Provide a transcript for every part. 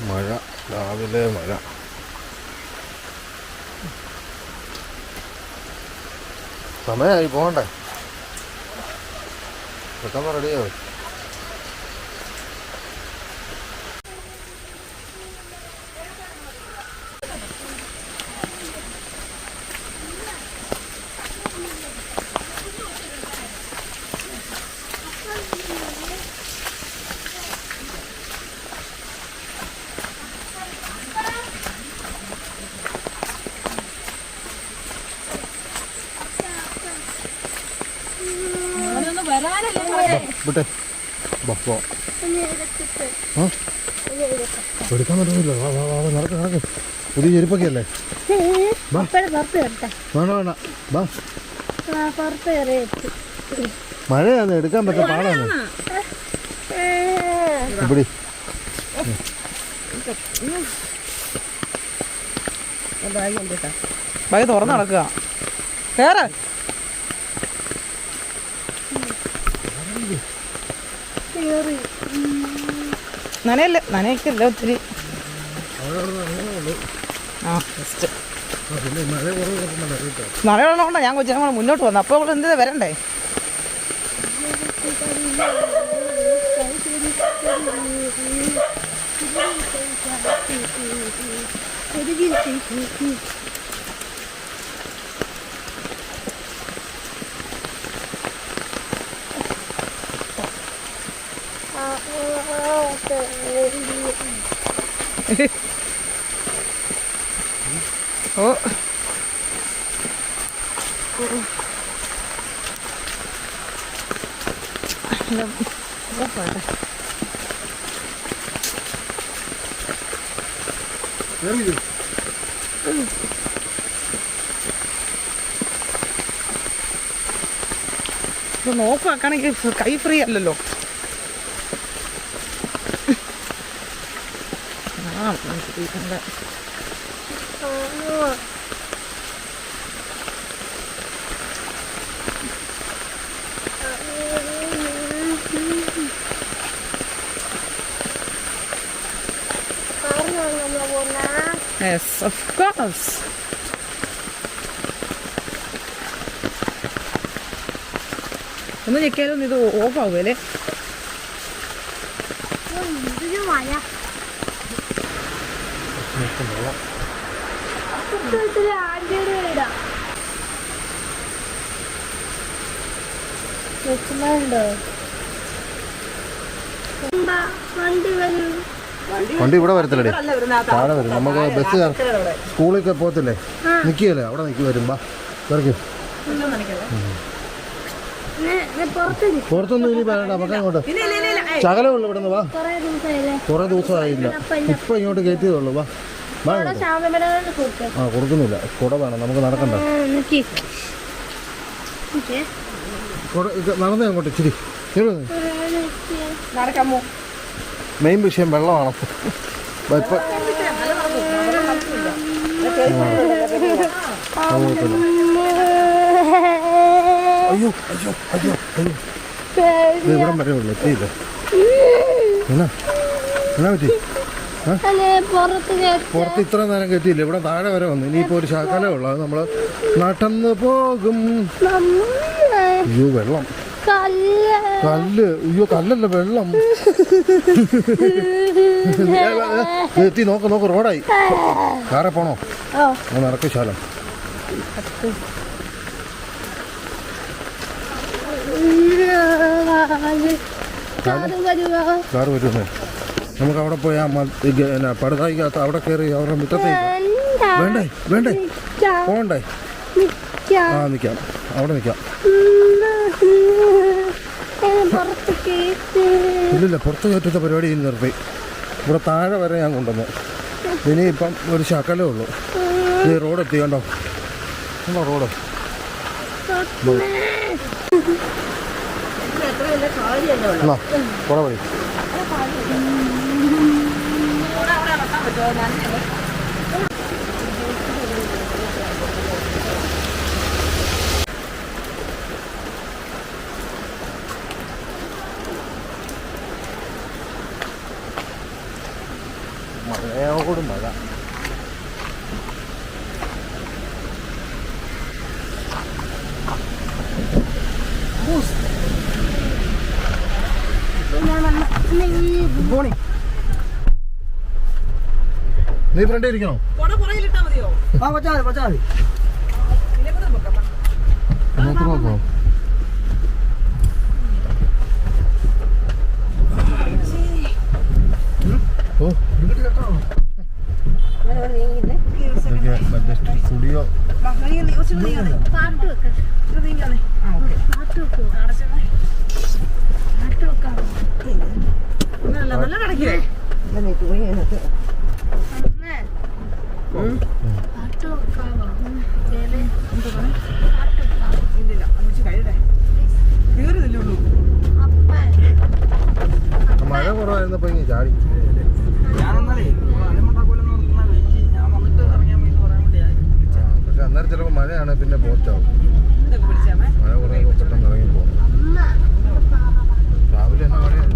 മഴ, രാവിലെ മഴ. സമയമായി പോകണ്ടേ? പെട്ടെന്ന് റെഡിയാവും. വിട്ടെ എടുക്കാൻ പറ്റുന്നില്ല. നടക്ക് നടക്ക്. പുതിയ ചെരുപ്പൊക്കെ അല്ലേ? വേണ്ട വേണ്ട ബാ. മഴയാന്ന് എടുക്കാൻ പറ്റും, പാടാണ്. ഇവിടെ ബാഗ് തുറന്ന് നടക്കുക. കേറ്. നനയല്ലേ, നനയ്ക്കല്ലേ ഒത്തിരി. ആ ജസ്റ്റ് മഴയുള്ളതുകൊണ്ടാ ഞാൻ കൊച്ചു നമ്മൾ മുന്നോട്ട് വന്നു. അപ്പോൾ നമ്മൾ എന്തിനാ വരണ്ടേ? ഓ നോക്കാണെങ്കിൽ കൈ ഫ്രീ അല്ലല്ലോ. Yes, of course. ഒന്ന് ഞെക്കിയാലും ഇത് ഓഫ് ആവുമല്ലേ? വണ്ടി ഇവിടെ വരത്തില്ലേ? താഴെ വരും. നമുക്ക് ബസ് സ്കൂളിലൊക്കെ പോകത്തില്ലേ, നിൽക്കുകയല്ലേ അവിടെ നിൽക്കി വരുമ്പോ ഇറക്കി. പുറത്തൊന്നും ഇനി പറയണ്ട, നമുക്ക് അങ്ങോട്ട് ശകലമുള്ളൂ. ഇവിടെ നിന്ന് വാ. കുറെ ദിവസമായില്ല, ഇപ്പൊ ഇങ്ങോട്ട് കയറ്റിയതേ ഉള്ളൂ. വാ വാ. ആ കൊടുക്കുന്നില്ല, കുട വേണം, നമുക്ക് നടക്കണ്ട. നടന്നേ അങ്ങോട്ട് ഇച്ചിരി. മെയിൻ വിഷയം വെള്ളമാണ്. ഇപ്പൊ അയ്യോ അയ്യോ അയ്യോ അയ്യോ, ഇവിടം വരെ ഉള്ളു, എത്തിയില്ല. എന്നാ എന്നാ പറ്റി? പുറത്ത് ഇത്ര നേരം കെട്ടിയില്ല, ഇവിടെ താഴെ വരെ വന്നു. ഇനിയിപ്പോ ഒരു ശാഖലേ ഉള്ളു, അത് നമ്മള് നടന്നു പോകും. അയ്യോ വെള്ളം, കല്ല്. അയ്യോ കല്ലല്ല, വെള്ളം. എത്തി, നോക്ക് നോക്ക്, റോഡായി. കാറെ പോണോ? നടക്ക് ശാലം. കാറ് വരുന്നേ. നമുക്ക് അവിടെ പോയി പടുതായിക്കകത്ത് അവിടെ കയറി അവരുടെ മുറ്റത്തേക്ക്. വേണ്ടേ വേണ്ടേ പോകണ്ടേ? ആ നിൽക്കാം, അവിടെ നിൽക്കാം. ഇല്ലില്ല, പുറത്ത് കയറ്റത്തെ പരിപാടി ഇനി നിർത്തി. ഇവിടെ താഴെ വരെ ഞാൻ കൊണ്ടുവന്നു. ഇനിയിപ്പം ഒരു ശകലേ ഉള്ളൂ. ഈ റോഡ് എത്തി, കണ്ടോ കണ്ടോ റോഡ്. എന്നാ കുറെ വഴി. മഴയോടും മഴ. നീ ഫ്രണ്ട് ഇരിക്കണോ? നോക്കോ സ്റ്റുഡിയോ. നല്ല കിടക്കില്ലേ? മഴ കുറവായിരുന്നപ്പോ ഇനി ചാടി. പക്ഷെ അന്നേരം ചിലപ്പോ മഴയാണ്, പിന്നെ പോസ്റ്റാവും. മഴ കുറയുമ്പോ പെട്ടെന്ന് ഇറങ്ങി പോകും. രാവിലെ തന്നെ മഴയാണ്.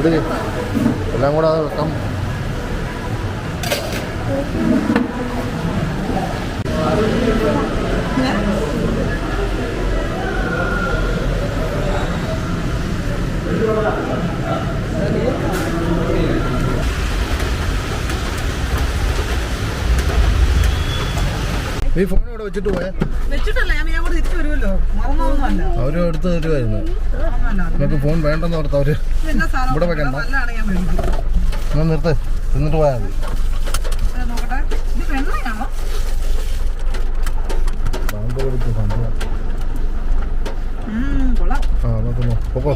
ഇവിടെ എല്ലാം കൂടെ അത് വെക്കാം. നീ ഫോൺ ഇവിടെ വെച്ചിട്ട് പോയേ? അവരും എടുത്ത് തരുമായിരുന്നു. നമുക്ക് ഫോൺ വേണ്ടെന്ന് ഓർത്ത് അവര് ഇവിടെ വെക്കണ്ട. ഞാൻ നിർത്ത് എന്നിട്ട് പോയാൽ മതി. ബാങ്ക് കൊടുത്ത് സംഭവം. ആ നോക്കുന്നു പൊക്കോ.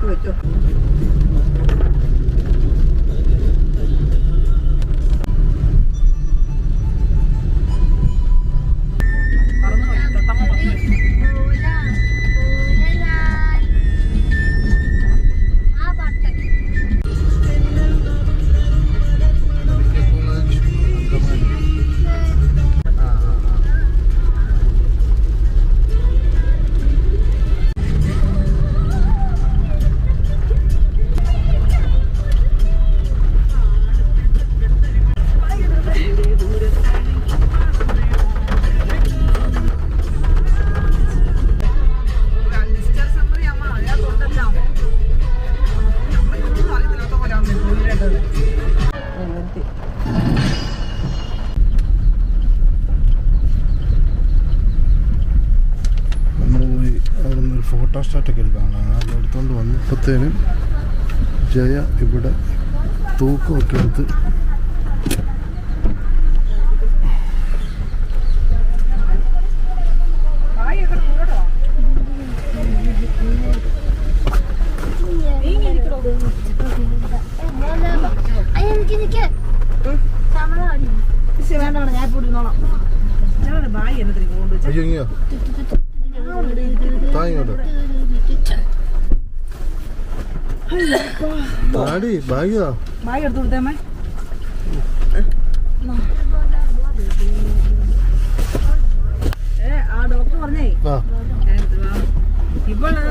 വെച്ചോ. ഫോട്ടോസ്റ്റാറ്റൊക്കെ എടുക്കാനാണ് അത് എടുത്തുകൊണ്ട് വന്നപ്പോഴത്തേനും ജയ ഇവിടെ തൂക്കമൊക്കെ എടുത്ത് ഡോക്ടർ പറഞ്ഞേ ഇവള്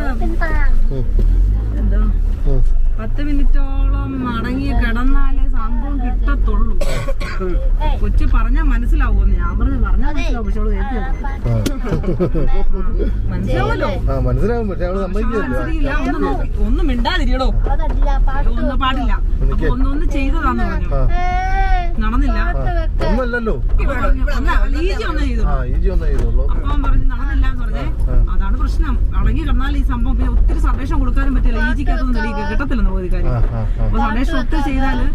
എന്താ 10 മിനിറ്റോളം അടങ്ങി കിടന്നാലേ സംഭവം കിട്ടത്തുള്ളൂ. കൊച്ചു പറഞ്ഞാൽ മനസ്സിലാവുമെന്ന് ഞാൻ പറഞ്ഞാൽ മനസ്സിലാവും. പക്ഷെ അവള് മനസ്സിലാവല്ലോ. ഒന്നും മിണ്ടാതിരിക്കടോ, ഒന്നും പാടില്ല. അപ്പൊ ഒന്നൊന്ന് ചെയ്തതാന്ന് പറഞ്ഞു. നടന്നില്ല. ഒന്നല്ലല്ലോ, ഈജി ഒന്നേ ചെയ്തു. ഈജി ഒന്നേ ചെയ്തുള്ളൂ. അപ്പം പറഞ്ഞു നടന്നില്ല എന്ന് പറഞ്ഞേ. അതാണ് പ്രശ്നം. അടങ്ങി കിടന്നാൽ ഈ സംഭവം പിന്നെ ഒത്തിരി സന്ദേശം കൊടുക്കാനും പറ്റില്ല. ഈജിക്കകത്തൊന്നും വെളിയിൽ കിട്ടത്തില്ലെന്ന് പോയി കാര്യം. അപ്പൊ സന്ദേശം ഒത്തിരി ചെയ്താല്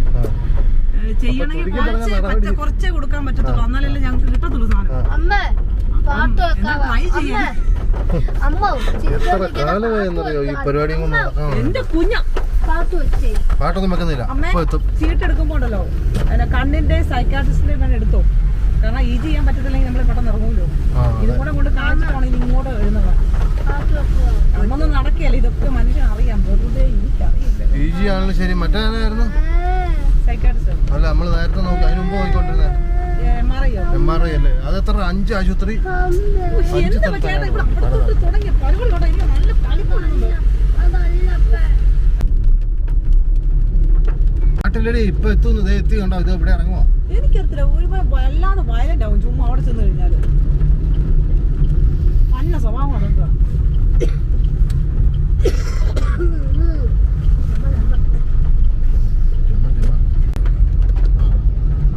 ചെയ്യണമെങ്കിൽ കുറച്ചേ കൊടുക്കാൻ പറ്റത്തുള്ളൂ. എന്നാലല്ലേ ഞങ്ങൾക്ക് കിട്ടത്തുള്ളൂ സാധനം. ട്രൈ ചെയ്യാൻ എത്ര കാലമായി എന്നറിയോ ഈ പരിപാടിയും കൊണ്ട് നടക്കണം. എന്റെ കുഞ്ഞ പാട്ടൊന്നും വെക്കുന്നില്ല. സീറ്റ് എടുക്കുമ്പോണ്ടല്ലോ കണ്ണിന്റെ സൈക്കാട്രിസ്റ്റിന്റെ വേണം എടുത്തോ. കാരണം ഈജി ചെയ്യാൻ പറ്റത്തില്ലെങ്കിൽ നമ്മളെ പെട്ടെന്ന് ഇറങ്ങുമല്ലോ. ഇതും കൂടെ കൊണ്ട് കാണിച്ചിട്ടാണ് ഇത് ഇങ്ങോട്ട് എഴുതുന്നത്. അന്നൊന്നും നടക്കുകയല്ല. ഇതൊക്കെ മനുഷ്യൻ അറിയാം. വെറുതെ എനിക്കറിയില്ല. ഈജി ആണെങ്കിലും ശരി. മറ്റേതായിരുന്നു സൈക്കാട്രിസ്റ്റ് അല്ല, നമ്മൾ നേരത്തെ നോക്കി അതിന് മുമ്പ് നോക്കിക്കൊണ്ടിരുന്നത് MRI അല്ലേ? അത് എത്ര 5 ആശുപത്രി നാട്ടിലടി ഇപ്പൊ എത്തുന്നു. എത്തി കണ്ടോ? ഇത് ഇവിടെ ഇറങ്ങുമോ? എനിക്കറിയത്തില്ല. ഒരു വല്ലാതെ വയലന്റ് ആവും ചുമ്മാ അവിടെ ചെന്ന് കഴിഞ്ഞാല്. നല്ല സ്വഭാവം അതൊക്കെ.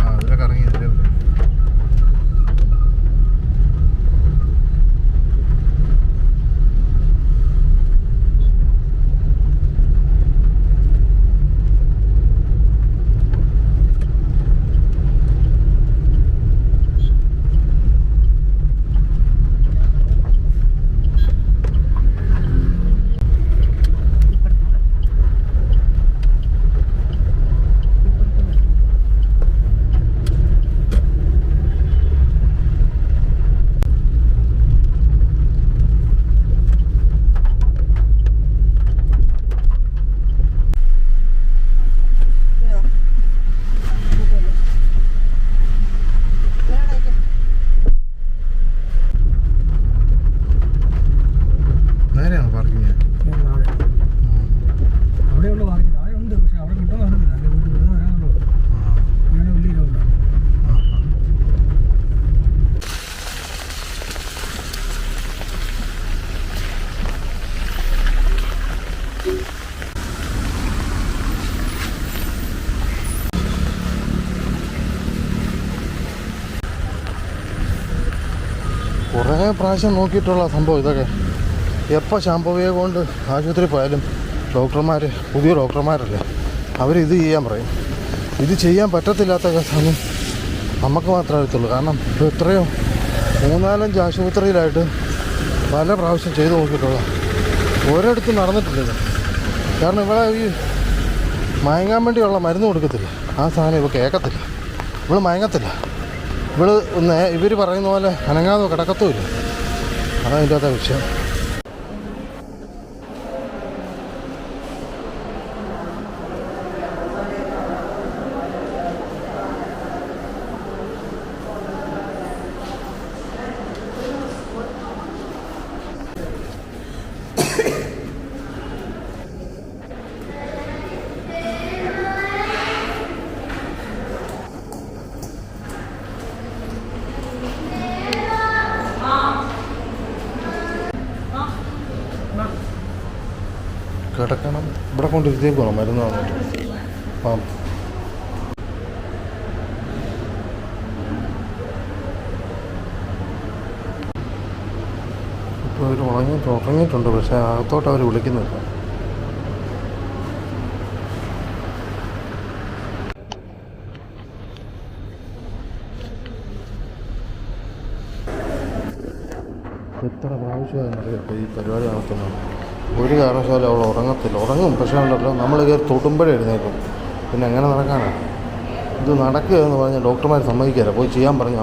അതിലൊക്കെ ഇറങ്ങി ഇതിലേ വരും. കുറേ പ്രാവശ്യം നോക്കിയിട്ടുള്ള സംഭവം ഇതൊക്കെ. എപ്പോൾ ശാമ്പവിയെ കൊണ്ട് ആശുപത്രി പോയാലും ഡോക്ടർമാർ, പുതിയ ഡോക്ടർമാരല്ലേ, അവരിത് ചെയ്യാൻ പറയും. ഇത് ചെയ്യാൻ പറ്റത്തില്ലാത്ത സമയം നമുക്ക് മാത്രമേ അറിയത്തുള്ളൂ. കാരണം ഇപ്പോൾ എത്രയോ 3-4 ആശുപത്രിയിലായിട്ട് പല പ്രാവശ്യം ചെയ്ത് നോക്കിയിട്ടുള്ള ഒരിടത്തും നടന്നിട്ടില്ല. കാരണം ഇവിടെ ഈ മയങ്ങാൻ വേണ്ടിയുള്ള മരുന്ന് കൊടുക്കത്തില്ല. ആ സാധനം ഇവ കേൾക്കത്തില്ല. ഇവൾ മയങ്ങത്തില്ല. ഇവർ പറയുന്ന പോലെ അനങ്ങാതോ കിടക്കത്തോ ഇല്ല. അതാണ് അതിൻ്റെ അകത്തെ വിഷയം. കിടക്കണം. ഇവിടെ കൊണ്ടിരുത്തേക്കണം മരുന്ന് വന്നിട്ട്. ഇപ്പോൾ അവർ ഉറങ്ങിയിട്ടുണ്ട്. പക്ഷേ അകത്തോട്ട് അവർ വിളിക്കുന്നില്ല. എത്ര പ്രാവശ്യമാണെന്നറിയാം ഈ പരിപാടി നടത്തുന്നത്. ഒരു കാരണവശാലും അവൾ ഉറങ്ങത്തില്ല. ഉറങ്ങും, പക്ഷേ ഉണ്ടല്ലോ നമ്മൾ കയറി തൊടുമ്പോഴേ എഴുന്നേക്കും. പിന്നെ എങ്ങനെ നടക്കാനാണ്? ഇത് നടക്കുക എന്ന് പറഞ്ഞാൽ ഡോക്ടർമാർ സമ്മതിക്കില്ല. പോയി ചെയ്യാൻ പറഞ്ഞ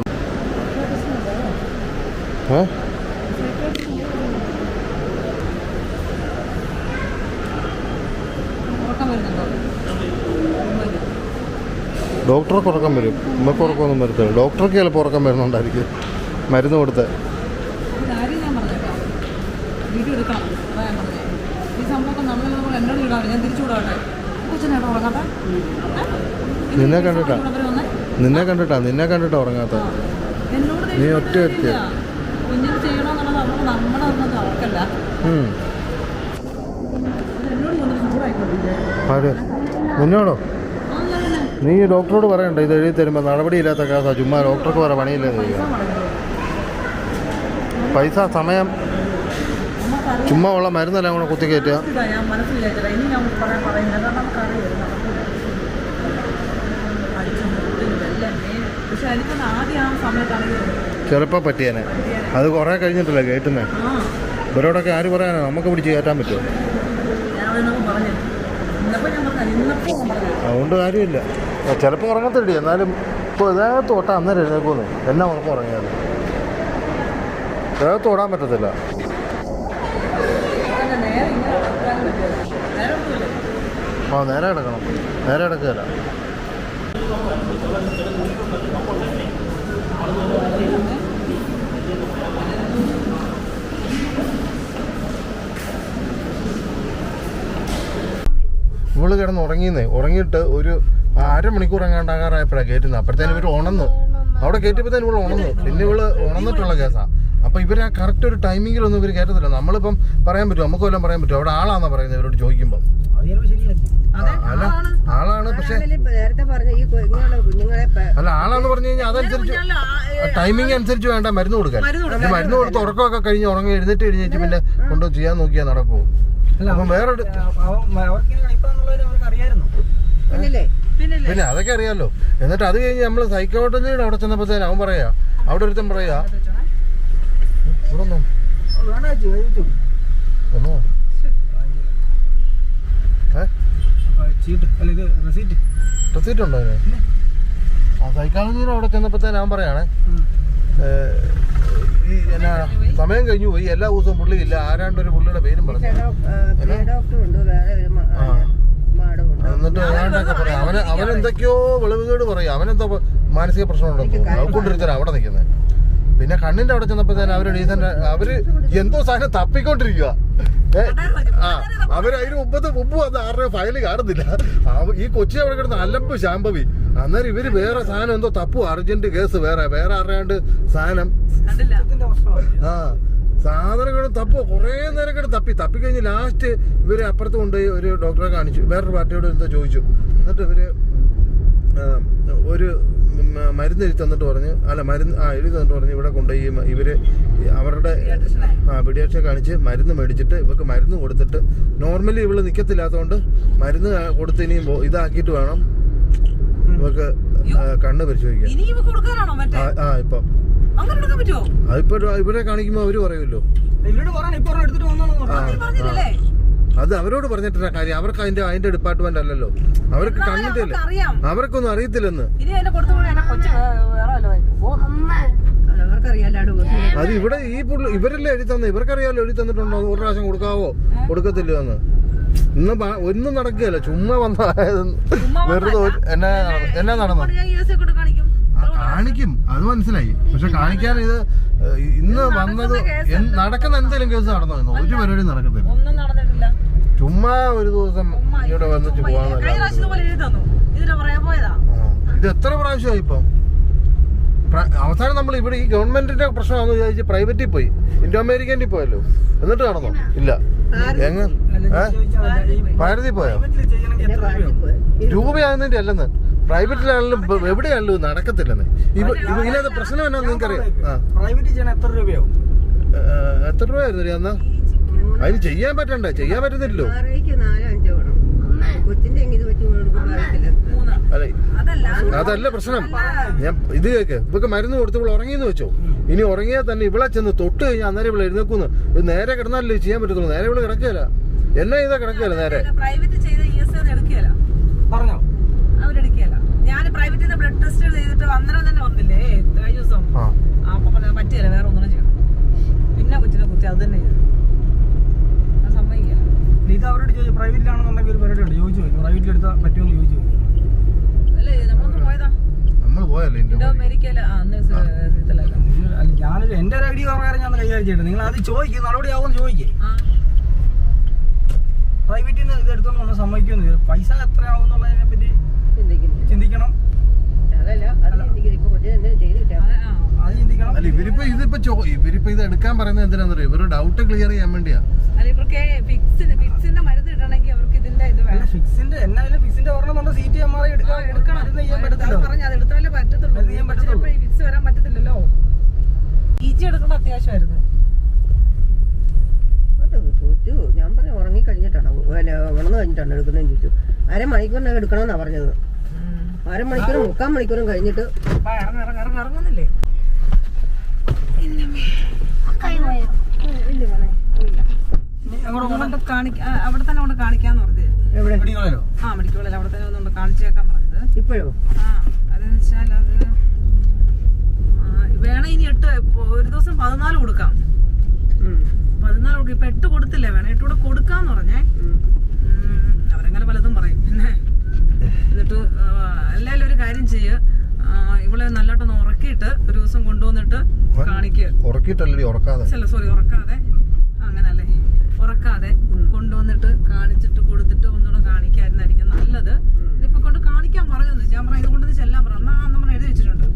ഡോക്ടർക്ക് ഉറക്കം വരും. നമുക്ക് ഉറക്കമൊന്നും വരത്തില്ല. ഡോക്ടർക്ക് ചിലപ്പോൾ ഉറക്കം വരുന്നുണ്ടായിരിക്കും മരുന്ന് കൊടുത്ത്. നിന്നെ കണ്ടിട്ടാ ഉറങ്ങാത്ത. നീ ഒറ്റ ആര് നിന്നോടോ? നീ ഡോക്ടറോട് പറയണ്ട ഇത് എഴുതി തരുമ്പോൾ നടപടിയില്ലാത്ത കേസാ. ചുമ്മാ ഡോക്ടർക്ക് പറ പണിയില്ലേ ചെയ്യുക. പൈസ സമയം ചുമ്മാ ഉള്ള മരുന്നെല്ലാം കൂടെ കുത്തിക്കയറ്റുക. ഞാൻ മനസ്സിലായിട്ടില്ല. ഇനി ഞാൻ പറയാൻ പറയുന്നത് നമുക്കറിയാം. പക്ഷെ എനിക്കൊന്ന് ആദ്യം ആ സമയത്താണെങ്കിൽ ചിലപ്പോൾ പറ്റിയേനെ. അത് കുറേ കഴിഞ്ഞിട്ടല്ലേ കയറ്റുന്നത്. ഇവരോടൊക്കെ ആര് പറയാനാണ്? നമുക്ക് പിടിച്ച് കയറ്റാൻ പറ്റുമോ? അതുകൊണ്ട് കാര്യമില്ല. ചിലപ്പോൾ ഉറങ്ങത്തില്ല. എന്നാലും ഇപ്പോൾ ദേഹത്ത് തൊട്ടാൽ അന്നേരം എഴുന്നേക്കുമെന്ന്. എന്നാ ഉറക്കം ഉറങ്ങിയാൽ ദേഹത്ത് തൊടാൻ പറ്റത്തില്ല. ആ നേരെ കിടക്കണം. നേരെ കിടക്കുകയല്ല. ഇവള് കിടന്ന് ഉറങ്ങിയെന്നേ. ഉറങ്ങിയിട്ട് ഒരു അരമണിക്കൂർ എങ്ങാണ്ടാകാറായപ്പോഴാണ് കയറ്റുന്നത്. അപ്പോഴത്തേനും ഇവർ ഉണന്ന് അവിടെ കയറ്റിയപ്പോഴത്തേനും ഇവള് ഉണന്നു. പിന്നെ ഇവള് ഉണന്നിട്ടുള്ള കേസാ. അപ്പോൾ ഇവർ ആ കറക്റ്റ് ഒരു ടൈമിങ്ങിലൊന്നും ഇവർ കയറ്റത്തില്ല. നമ്മളിപ്പം പറയാൻ പറ്റുമോ? നമുക്ക് വല്ലതും പറയാൻ പറ്റുമോ? അവിടെ ആളാന്നാ പറയുന്നത് ഇവരോട് ചോദിക്കുമ്പോൾ. അല്ല ആളാണ്. പക്ഷെ അല്ല ആളാന്ന് പറഞ്ഞു കഴിഞ്ഞാൽ അതനുസരിച്ച് ടൈമിങ് അനുസരിച്ച് വേണ്ട മരുന്ന് കൊടുക്കാൻ. മരുന്ന് കൊടുത്ത് ഉറക്കമൊക്കെ കഴിഞ്ഞ് ഉറങ്ങി എഴുന്നേറ്റ് കഴിഞ്ഞിട്ട് പിന്നെ കൊണ്ട് ചെയ്യാൻ നോക്കിയാൽ നടക്കുമോ? അപ്പം വേറെ പിന്നെ അതൊക്കെ അറിയാമല്ലോ. എന്നിട്ട് അത് കഴിഞ്ഞ് നമ്മൾ സൈക്കോളജിയുടെ അവിടെ ചെന്നപ്പോഴത്തേനും അവൻ പറയാ, അവിടെ ഒരുത്തൻ പറയാ ഇവിടെ ഒന്നോ റെസീറ്റ് ഉണ്ടോ അതിന്? ആ സൈക്കോളജിയുടെ അവിടെ ചെന്നപ്പോഴത്തേനും അവൻ പറയാണേ ഈ എന്നാ സമയം കഴിഞ്ഞു പോയി. എല്ലാ ദിവസവും പുള്ളി ഇല്ല. ആരാണ്ടൊരു പുള്ളിയുടെ പേരും പറഞ്ഞു. എന്നിട്ട് ഏതാണ്ടൊക്കെ പറയാം. അവനെന്തൊക്കെയോ വിളവുകേട് പറയും. അവനെന്തോ മാനസിക പ്രശ്നമുണ്ടെന്ന് തോന്നുന്നു. അതുകൊണ്ടിരുത്തരാ അവിടെ നിൽക്കുന്നത്. പിന്നെ കണ്ണിന്റെ അവിടെ ചെന്നപ്പോഴത്തേനും അവര് ഡീസന്റ് അവര് എന്തോ സാധനം തപ്പിക്കൊണ്ടിരിക്കുക. അവര് അതിന് മുമ്പ് വന്ന് ആരുടെ ഫയല് കാണുന്നില്ല. ഈ കൊച്ചി അവിടെ കിടന്ന് അലമ്പ് ശാമ്പവി. അന്നേരം ഇവര് വേറെ സാധനം എന്തോ തപ്പു. അർജന്റ് കേസ് വേറെ അറിയാണ്ട് സാധനം. ആ സാധനങ്ങളും തപ്പോ കുറേ നേരം കൂടെ തപ്പിക്കഴിഞ്ഞ് ലാസ്റ്റ് ഇവര് അപ്പുറത്ത് കൊണ്ടുപോയി ഒരു ഡോക്ടറെ കാണിച്ചു. വേറൊരു പാർട്ടിയോട് എന്തോ ചോദിച്ചു. എന്നിട്ട് ഇവര് ഒരു മരുന്ന് എഴുതി തന്നിട്ട് പറഞ്ഞു, അല്ല മരുന്ന് എഴുതി തന്നിട്ട് പറഞ്ഞു ഇവിടെ കൊണ്ടുപോയി ഇവര് അവരുടെ പീഡിയാട്രിഷനെ കാണിച്ച് മരുന്ന് മേടിച്ചിട്ട് ഇവർക്ക് മരുന്ന് കൊടുത്തിട്ട് നോർമലി ഇവള് നിൽക്കത്തില്ലാത്തതുകൊണ്ട് മരുന്ന് കൊടുത്ത് ഇനിയും ഇതാക്കിയിട്ട് വേണം ഇവർക്ക് കണ്ണ് പരിശോധിക്കാൻ. ഇപ്പം അതിപ്പോ ഇവരെ കാണിക്കുമ്പോ അവര് പറയുമല്ലോ. അത് അവരോട് പറഞ്ഞിട്ടില്ല കാര്യം. അവർക്ക് അതിന്റെ ഡിപ്പാർട്ട്മെന്റ് അല്ലല്ലോ. അവർക്ക് കണ്ണിന്റെ അല്ലേ. അവർക്കൊന്നും അറിയത്തില്ലെന്ന്. അത് ഇവിടെ ഈ ഇവരല്ലേ എഴുതി തന്നെ. ഇവർക്കറിയാലോ എഴുതി തന്നിട്ടുണ്ടോ, ഒരു പ്രാവശ്യം കൊടുക്കാവോ കൊടുക്കത്തില്ല എന്ന്. ഇന്ന് ഒന്നും നടക്കുകയല്ല. ചുമ്മാ വന്നായത് വെറുതെ എന്നാ നടന്നു കാണിക്കും. അത് മനസ്സിലായി. പക്ഷെ കാണിക്കാൻ ഇത് ഇന്ന് വന്നത് നടക്കുന്ന എന്തെങ്കിലും കേസ് നടന്നോ? ഒരു പരിപാടി നടക്കത്തില്ല. ചുമ്മാ ഒരു ദിവസം ഇവിടെ വന്നിട്ട് പോവാന്നല്ല. ഇത് എത്ര പ്രാവശ്യമായി ഇപ്പം? അവസാനം നമ്മൾ ഇവിടെ ഈ ഗവൺമെന്റിന്റെ പ്രശ്നമാണെന്ന് വിചാരിച്ച് പ്രൈവറ്റിൽ പോയി. ഇൻഡോ അമേരിക്കനിൽ പോയല്ലോ. എന്നിട്ട് നടന്നോ? ഇല്ല. എങ്ങ ഭാരതിൽ പോയോ? രൂപയാകുന്നതിന്റെ അല്ലെന്ന്. പ്രൈവറ്റിലാണെങ്കിലും എവിടെയാണെങ്കിലും നടക്കത്തില്ലെന്ന്. ഇതിനകത്ത് പ്രശ്നം എന്നാന്ന് നിങ്ങൾക്കറിയാം. എത്ര രൂപയായിരുന്നു എന്നാ? അതിന് ചെയ്യാൻ പറ്റണ്ടേ? ചെയ്യാൻ പറ്റുന്നില്ലല്ലോ. അതല്ല പ്രശ്നം. ഞാൻ ഇത് കേക്ക്. ഇവക്ക് മരുന്ന് കൊടുത്തപ്പോൾ ഉറങ്ങിയെന്ന് വെച്ചോ. ഇനി ഉറങ്ങിയാൽ തന്നെ ഇവിടെ ചെന്ന് തൊട്ട് കഴിഞ്ഞാൽ അന്നേരം ഇവിടെ എഴുന്നേക്കുന്നു. ഇത് നേരെ കിടന്നാലല്ലേ ചെയ്യാൻ പറ്റത്തുള്ളൂ. നേരെ ഇവിടെ കിടക്കുകയല്ല. എന്നാ ചെയ്താ കിടക്കുകയല്ല. നേരെ പറഞ്ഞോ അവരെടുക്കുകയല്ല. ഞാൻ പ്രൈവറ്റിൽ ബ്ലഡ് ടെസ്റ്റ് ചെയ്തിട്ട് അന്നേരം തന്നെ വന്നില്ലേ കഴിഞ്ഞ ദിവസം. അപ്പൊ പറഞ്ഞത് പറ്റിയല്ല, വേറെ ഒന്നും ചെയ്യണം. പിന്നെ കൊച്ചിനെ കുത്തി അത് തന്നെ ചെയ്തു. ഞാൻ സമ്മതിക്കില്ല. ഇത് അവരോട് ചോദിച്ചു. പ്രൈവറ്റിലാണെന്നുണ്ടെങ്കിൽ ഒരു പരിപാടി ഉണ്ട്. ചോദിച്ചു നോക്കി പ്രൈവറ്റിൽ എടുത്താൽ പറ്റുമെന്ന് ചോദിച്ചു നോക്കി. അല്ലേ നമ്മളൊന്ന് പോയതാ. നമ്മൾ പോയല്ലേ ഇൻഡോ അമേരിക്കയില്. ഞാനൊരു എന്റെ ഒരു ഐഡിയ പ്രകാരം ഞാൻ കൈകാര്യം ചെയ്തിട്ട് നിങ്ങൾ അത് ചോദിക്കും. നടപടി ആവുമെന്ന് ചോദിക്കേ. പ്രൈവറ്റിൽ നിന്ന് ഇത് എടുത്തോണ്ട് നമ്മൾ സമ്മതിക്കുമെന്ന്. പൈസ എത്ര ആവും എന്നുള്ളതിനെ പറ്റി ചിന്തിക്കണം. അല്ല ഇവരിപ്പോ ഇത് എടുക്കാൻ പറയുന്നത് എന്തിനാന്ന് അറിയോ? ഇവര് ഡൗട്ട് ക്ലിയർ ചെയ്യാൻ വേണ്ടിയാ. ഇവർക്ക് ഫിക്സിന്റെ മരുന്ന് ഇടണമെങ്കിൽ അവർക്ക് ഇതിന്റെ ഇത് വേണം. ഫിക്സിന്റെ എന്നാലും ഫിക്സിന്റെ ഒരെണ്ണം നമ്മുടെ സീറ്റ് MRI എടുക്കണം. പറഞ്ഞു അത് എടുത്താലേ പറ്റത്തുള്ളൂ. ഈ വിക്സ് വരാൻ പറ്റത്തില്ലല്ലോ. ഈജി എടുക്കേണ്ട അത്യാവശ്യമായിരുന്നു. ചോദിച്ചു, ഞാൻ പറഞ്ഞു ഉറങ്ങി കഴിഞ്ഞിട്ടാണ് ഉണർന്നു കഴിഞ്ഞിട്ടാണ് എടുക്കുന്നതെന്ന് ചോദിച്ചു. അരമണിക്കൂറിനൊക്കെ എടുക്കണമെന്നാ പറഞ്ഞത്. അരമണിക്കൂറും 3/4 മണിക്കൂറും കഴിഞ്ഞിട്ട് ഇറങ്ങുന്നില്ലേ? അവിടെ തന്നെ കൊണ്ട് കാണിക്കാന്ന് പറഞ്ഞത്. എവിടെ? ആ മെഡിക്കൽ കോളേജിൽ അവിടെ തന്നെ ഒന്നുകൊണ്ട് കാണിച്ചേക്കാൻ പറഞ്ഞത്. ഇപ്പോഴോ? അതെന്ന് വെച്ചാൽ അത് വേണം ഇനി 8 ഒരു ദിവസം 14 കൊടുക്കാം. 14 കൊടുക്കും. ഇപ്പൊ 8 കൊടുത്തില്ലേ, വേണം 8 കൂടെ കൊടുക്കാന്ന് പറഞ്ഞേ. അവരെങ്ങനെ പലതും പറയും. പിന്നെ എന്നിട്ട് എല്ലാവരും ഒരു കാര്യം ചെയ്യ്, ഇവളെ നല്ലോട്ടൊന്ന് ഉറക്കിയിട്ട് ഒരു ദിവസം കൊണ്ടുവന്നിട്ട് കാണിക്കുക. ഉറക്കിയിട്ടല്ലേ ഉറക്കാതെ, ഉറക്കാതെ, അങ്ങനല്ലേ, ഉറക്കാതെ കൊണ്ടുവന്നിട്ട് കാണിച്ചിട്ട് കൊടുത്തിട്ട് ഒന്നുകൂടെ കാണിക്കായിരുന്നായിരിക്കും നല്ലത്. ഇതിപ്പോ കൊണ്ട് കാണിക്കാൻ പറയുന്നു. ഞാൻ പറയാം ഇത് കൊണ്ടത് ചെല്ലാൻ പറയാം. എന്നാ നമ്മൾ എഴുതി വെച്ചിട്ടുണ്ട്.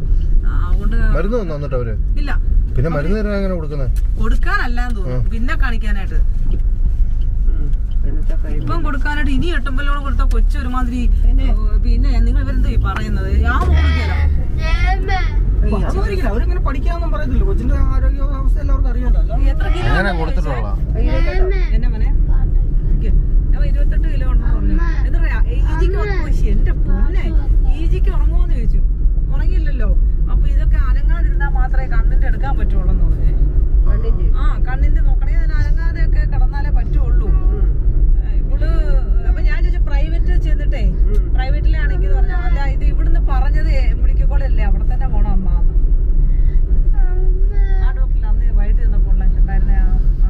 അതുകൊണ്ട് മരുന്ന് തന്നിട്ട് അവര് ഇല്ല. പിന്നെ മരുന്ന് തരാൻ എങ്ങനെ കൊടുക്കുന്നത്? കൊടുക്കാനല്ലാന്ന് തോന്നുന്നു, പിന്നെ കാണിക്കാനായിട്ട്. ഇപ്പം കൊടുക്കാനായിട്ട് ഇനി 8 അമ്പലോട് കൊടുത്ത കൊച്ചു ഒരുമാതിരി. പിന്നെ നിങ്ങൾ ഇവരെന്താ ഈ പറയുന്നത്? ഞാൻ അവരിങ്ങനെ പഠിക്കാന്നും പറയത്തില്ല. കൊച്ചിന്റെ ആരോഗ്യ അവസ്ഥ എല്ലാവർക്കും അറിയാമല്ലോ. എത്ര കിലോ അങ്ങനെ കൊടുത്തിട്ടുള്ള എന്നെ മോനെ 28 കിലോ ഉണ്ടെന്ന് പറഞ്ഞു. എന്താ പറയാ, ഈജിക്ക് ഉറങ്ങുമോ? എന്റെ പൊന്നെ, ഈജിക്ക് ഉറങ്ങുമോന്ന് ചോദിച്ചു. ഉറങ്ങിയില്ലല്ലോ. അപ്പൊ ഇതൊക്കെ അനങ്ങാതിരുന്നാ മാത്രമേ കണ്ണിന്റെ എടുക്കാൻ പറ്റുള്ളൂ എന്ന് പറഞ്ഞേ. കണ്ണിന്റെ നോക്കണേ, അതിന് അനങ്ങാതെ ഒക്കെ കിടന്നാലേ പറ്റുള്ളൂ. ഇവള് അപ്പൊ ഞാൻ ചോദിച്ചു പ്രൈവറ്റ് ചെന്നിട്ടേ, പ്രൈവറ്റിലാണെങ്കിൽ പറഞ്ഞ അല്ല ഇത് ഇവിടുന്ന് പറഞ്ഞത് മെഡിക്കൽ കോളേജല്ലേ, അവിടെ തന്നെ പോണം അമ്മ. ആ ഡോക്ടറിൽ അന്ന് വൈകിട്ട് ചെന്നപ്പോൾ ഉണ്ടായിരുന്ന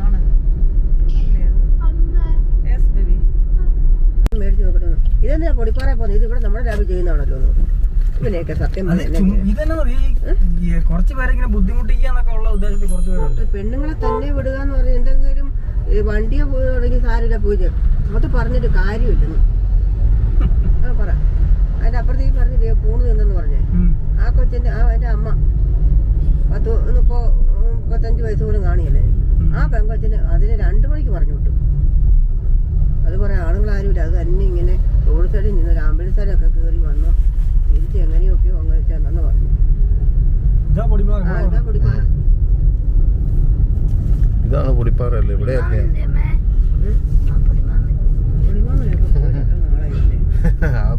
ആണ്. Yes baby. മേടിച്ചു നോക്കട്ടെ. ഇതെന്താ പൊടിപ്പാറ പോകുന്നത്? ഇത് ഇവിടെ നമ്മുടെ ലാബിൽ ചെയ്യുന്നതാണല്ലോ. ഇവനെയൊക്കെ സത്യം ഇതന്നെ കുറച്ച് പേരെങ്കിലും ബുദ്ധിമുട്ടിക്കാന്നൊക്കെ ഉള്ള ഉദ്ദേശത്തിൽ കുറച്ച് പേരുണ്ട്. പെണ്ണുങ്ങളെ തന്നെ വിടുക എന്ന് പറഞ്ഞാൽ എന്തെങ്കിലും വണ്ടിയെ പോയി തുടങ്ങി സാരിയുടെ പൂജ അത് പറഞ്ഞിട്ട് കാര്യമില്ലെന്ന് പറ. അതിന്റെ അപ്പുറത്തേക്ക് പറഞ്ഞില്ലേ പൂണ് നിന്നെന്ന് പറഞ്ഞേ. ആ കൊച്ചിന്റെ അതിന്റെ അമ്മ 35 വയസ്സ് പോലും കാണിയല്ലേ. ആ പെങ്കൊച്ചിന് അതിന് 2 മണിക്ക് പറഞ്ഞു വിട്ടു. അത് പറയാം ആണുങ്ങളാരുമില്ല. അത് തന്നെ ഇങ്ങനെ റോഡ് സൈഡിൽ നിന്ന് ഒരു ആംബുലൻസിലൊക്കെ കയറി വന്നു തിരിച്ച് എങ്ങനെയൊക്കെയോ അങ്ങനെ ചെന്നു പറഞ്ഞു. ഇതാണ് പൊടിപ്പാറ അല്ലേ? ഇവിടെയൊക്കെ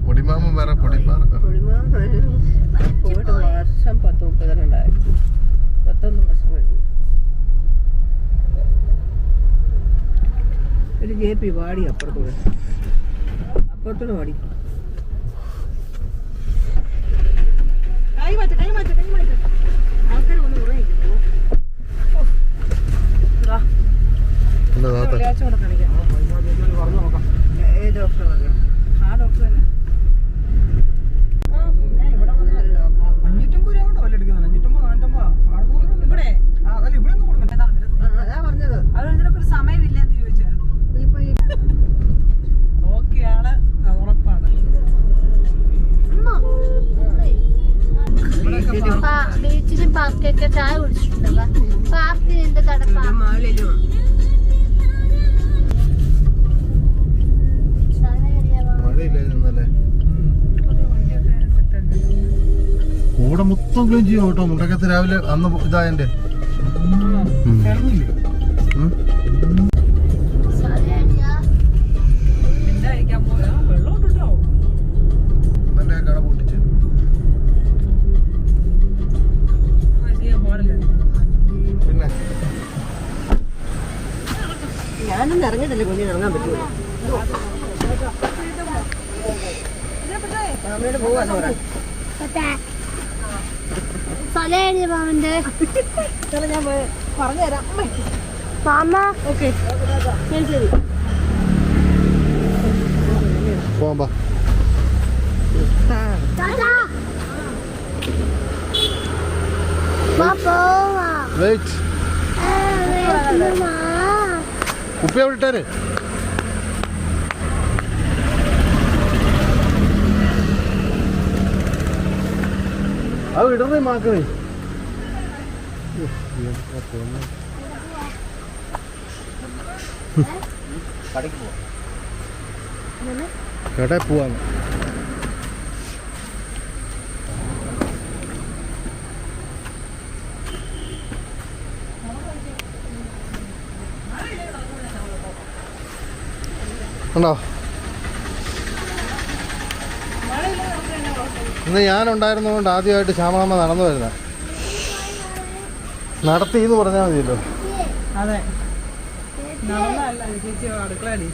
പൊടിമാമ വേറെ പൊടിപ്പാറ. പോയിട്ട് വർഷം 10-32 11 വർഷം കഴിഞ്ഞു. ഒരു JP വാടി അപ്പുറത്തൂടെ വാടി. ആൾക്കാർ വന്ന് ഉറങ്ങിക്കുന്നു. വെള്ളിയാഴ്ച കൂടെ കാണിക്കാം. ഏത് ഡോക്ടർ പറയാം? ആ ഡോക്ടർ തന്നെ. പിന്നെ ഇവിടെ വന്ന് 550 രൂപ വില എടുക്കുന്നത്. 550, 450, 600 ഇവിടെ അല്ല ഇവിടെ ഒന്നും കൊടുക്കണ്ട. അതാ പറഞ്ഞത്. അതിനൊക്കെ ഒരു സമയമില്ലെന്ന് ചോദിച്ചായിരുന്നു. ഓക്കെയാണ്, ഉറപ്പാണ്. ബീച്ചിലും പാർക്കൊക്കെ ചായ കുടിച്ചിട്ടുണ്ടോ? പാർക്കിൽ എന്ത് തടപ്പാ? മഴയില്ലായിരുന്നല്ലേ? കൂടെ മൊത്തം ക്ലീൻ ചെയ്യും കേട്ടോ. മുണ്ടക്കത്ത് രാവിലെ അന്ന് ഇതായന്റെ എന്തായിരിക്കാം വെള്ളം ഉണ്ടോ? എന്റെ കട പൊട്ടിച്ച് ചെയ്യാൻ പാടില്ല. പിന്നെ ഞാനൊന്നും ഇറങ്ങിയിട്ടില്ല. കുഞ്ഞിന് ഇറങ്ങാൻ പറ്റുമോ? അമ്മയോട് പോവാന്ന് പറയാം. ഞാൻ പറഞ്ഞുതരാം മാമ. ഓക്കെ ശരി. പോവാ. കുപ്പി അവിടെ ഇട്ടാര്. അത് ഇടണേ മാക്കണേ. കടയ്ക്ക് പോവാം. ചേട്ടാ പോവാന്ന്. ഉണ്ടോ? ഇന്ന് ഞാനുണ്ടായിരുന്നതുകൊണ്ട് ആദ്യമായിട്ട് ശ്യാമളമ്മ നടന്നു വരുന്നത്. നടത്തി എന്ന് പറഞ്ഞാൽ മതിയല്ലോ. അതെ നടന്നല്ല ചേച്ചി അടുക്കളടി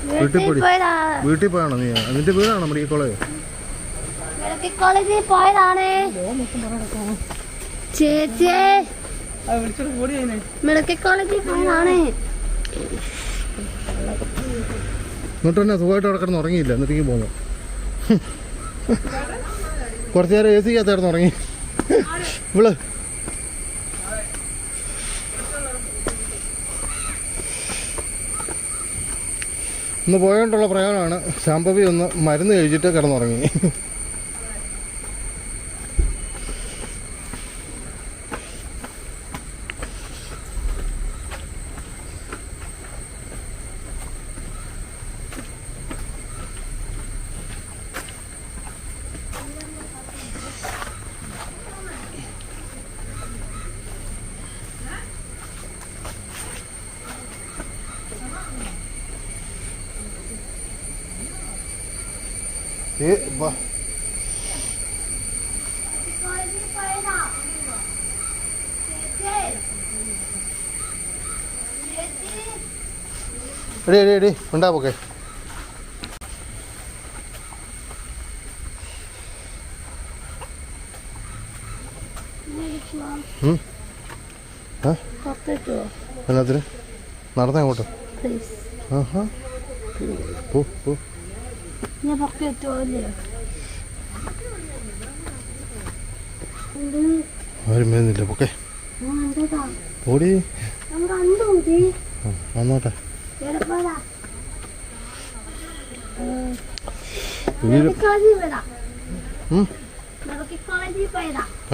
വീട്ടിൽ പോയാണോ നീ? നിന്റെ വീടാണോ മെഡിക്കൽ കോളേജ്? കോളേജിൽ പോയതാണ് ചേച്ചി. വിളിച്ചോട് കൂടി അതിനെ മെഡിക്കൽ കോളേജിൽ പോയതാണ്. എന്നിട്ട് തന്നെ സുഖമായിട്ട് അവിടെ കിടന്ന് ഉറങ്ങിയില്ല. എന്നിട്ടേക്ക് പോകുന്നു. കുറച്ചു നേരം AC കകത്ത് കിടന്ന് ഉറങ്ങി ഇവള്. ഇന്ന് പോയോണ്ടുള്ള പ്രയോജനമാണ് ശാംഭവി ഒന്ന് മരുന്ന് കഴിച്ചിട്ട് കിടന്നുറങ്ങി. എടി ഉണ്ടാവോക്കെ. എന്നാത്തിന് നടന്നേ അങ്ങോട്ട്. ആഹാ പോ പോ. ആരും വരുന്നില്ല. പൊക്കെ ഓടി വന്നോട്ടെ.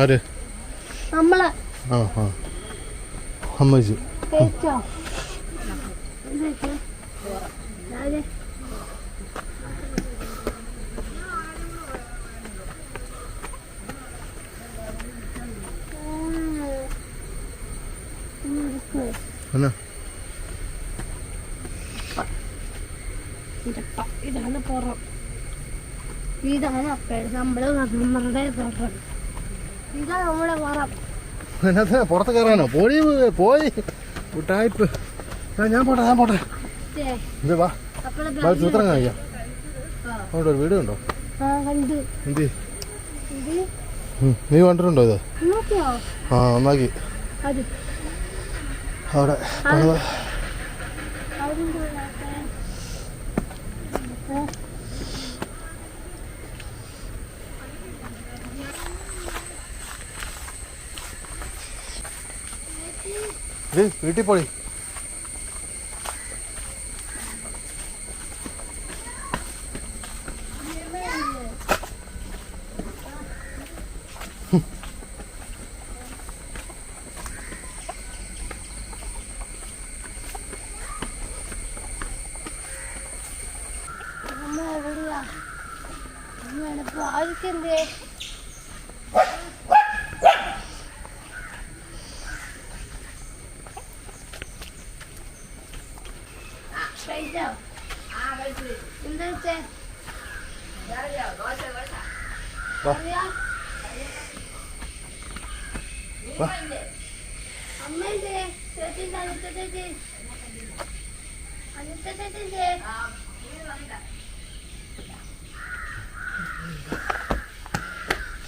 ആര്? നമ്മള് അമ്മച്ചി. എന്നാ ഇതാണ് പുറം. ഇതാണ് നമ്മളുടെ പുറം. ഇതാണ് നമ്മുടെ പുറം. എന്നാ പുറത്ത് കയറാനോ? പോയി പോയി ടൈപ്പ്. ഞാൻ പോട്ടെ. ഇത് വാ സൂത്രം കാണിക്കാം. അവിടെ ഒരു വീട് ഉണ്ടോ? എന്ത് നീ കണ്ടിട്ടുണ്ടോ ഇത്? ആ ഒന്നാക്കി അവിടെ വീട്ടിൽ പോയി. ആയിരിക്കണ്ടേ?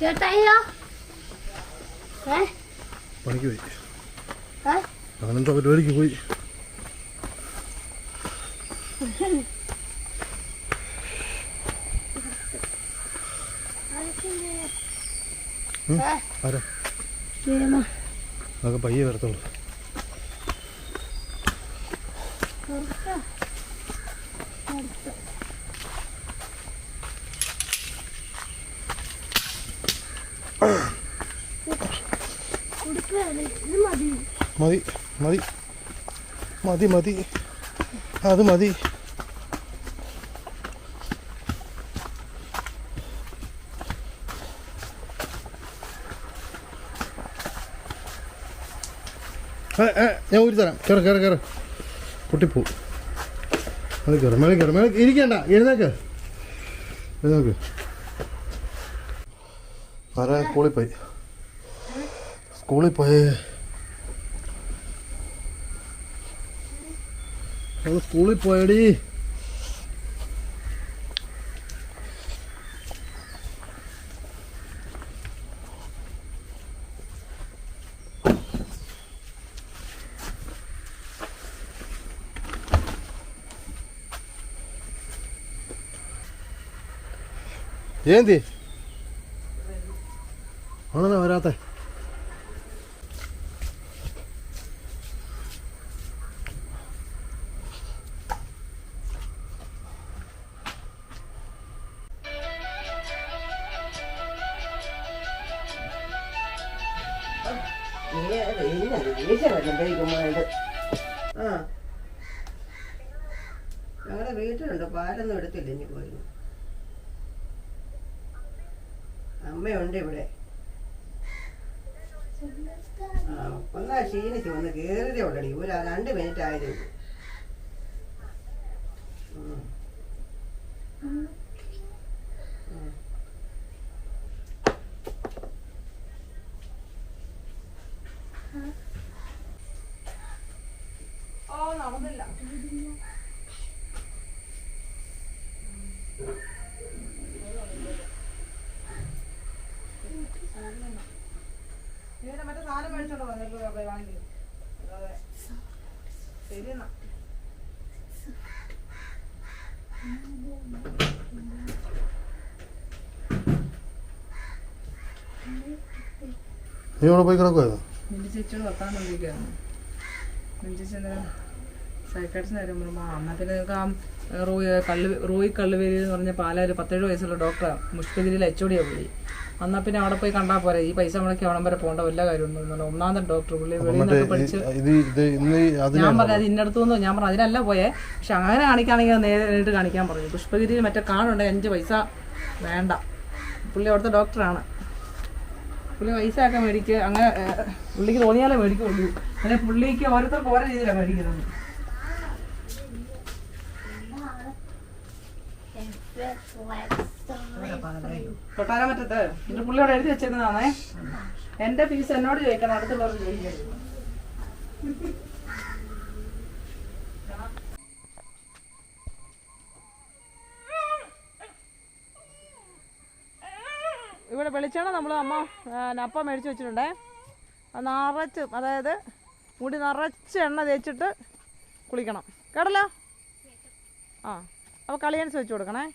ചേട്ടായിയോ പണിക്ക് പോയി. അവനെന്തോ പരിപാടിക്ക് പോയി. ആരാ? അതൊക്കെ പയ്യെ വരത്തുള്ളൂ. മതി മതി മതി മതി അത് മതി. ഞാൻ ഊരി തരാം. കയറ് പൊട്ടിപ്പോ. മേളിൽ ഇരിക്കണ്ട, എഴുന്നേക്ക്. ആരാ സ്കൂളിൽ പോയി സ്കൂളിൽ പോയടി. ఏంది అవునా വരാത്തെ? ഞങ്ങളുടെ വീട്ടിലുണ്ട്, പാലൊന്നും എടുത്തില്ല. ഇനി പോയിരുന്നു. അമ്മയുണ്ട് ഇവിടെ. ഒന്നാ ക്ഷീണിച്ച് വന്ന് കയറിയതേ ഉള്ളടി. 2 മിനിറ്റ് ആയതേ ഉള്ളൂ. നടന്നില്ല. മറ്റേ സാധനം മേടിച്ചോണ്ടോ വാങ്ങി? ശരി എന്നാ. നീ അവിടെ പോയി കിടക്കുമായിരുന്നു? മിണ്ടി ചേച്ചിയോട് വർത്താനം ചോദിക്കായിരുന്നു. മിണ്ടി ചേച്ചി എന്താ സൈക്കാട്രിസ്റ്റിന് കാര്യം പറയുമ്പോൾ എന്നാൽ പിന്നെ നിങ്ങൾക്ക് ആ റോയി കള്ളുവേലി എന്ന് പറഞ്ഞ പാലൊരു 17 വയസ്സുള്ള ഡോക്ടറാണ്. മുഷ്കഗിരിയിൽ HOD പുള്ളി. എന്നാൽ പിന്നെ അവിടെ പോയി കണ്ടാൽ പോരെ. ഈ പൈസ മുടക്കി അവിടം വരെ പോകേണ്ട വല്ല കാര്യമുണ്ടോ? ഒന്നാമത്തെ ഡോക്ടർ പുള്ളി വെളിയിൽ നിന്നൊക്കെ പഠിച്ച്. ഞാൻ പറഞ്ഞു അത് ഇന്നടത്തുനിന്ന്. ഞാൻ പറഞ്ഞു അതിനല്ല പോയേ, പക്ഷെ അങ്ങനെ കാണിക്കുകയാണെങ്കിൽ നേരിട്ട് കാണിക്കാൻ പറഞ്ഞു. പുഷ്പഗിരിയിൽ മറ്റേ കാണുണ്ട് 5 പൈസ വേണ്ട. പുള്ളി അവിടുത്തെ ഡോക്ടറാണ്. പുള്ളി പൈസ ഒക്കെ മേടിക്കുക. അങ്ങനെ പുള്ളിക്ക് തോന്നിയാലേ മേടിക്കുള്ളൂ. അങ്ങനെ പുള്ളിക്ക് ഓരോരുത്തർക്ക് ഓരോ രീതിയിലാണ് മേടിക്കുന്നത്. കൊട്ടാരമറ്റത്ത് ഇത് പുള്ളിയോട് എഴുതി വെച്ചിരുന്നതാണേ. എന്റെ ഫീസ് എന്നോട് ചോദിക്കണം, അടുത്തുള്ളവർക്ക് ചോദിക്കരുത്. ഇവിടെ വെളിച്ചെണ്ണ നമ്മൾ അപ്പം മേടിച്ച് വെച്ചിട്ടുണ്ടേ. നിറച്ച്, അതായത് മുടി നിറച്ച് എണ്ണ തേച്ചിട്ട് കുളിക്കണം കേട്ടല്ലോ. അപ്പോൾ കളിയൻസ് വെച്ച് കൊടുക്കണേ.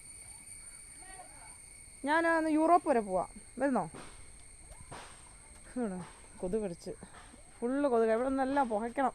ഞാൻ യൂറോപ്പ് വരെ പോവാം. വരുന്നോ? കൊതുക് കടിച്ച് ഫുള്ള് കൊതുക്. ഇവിടെ നിന്നെല്ലാം പുകയ്ക്കണം.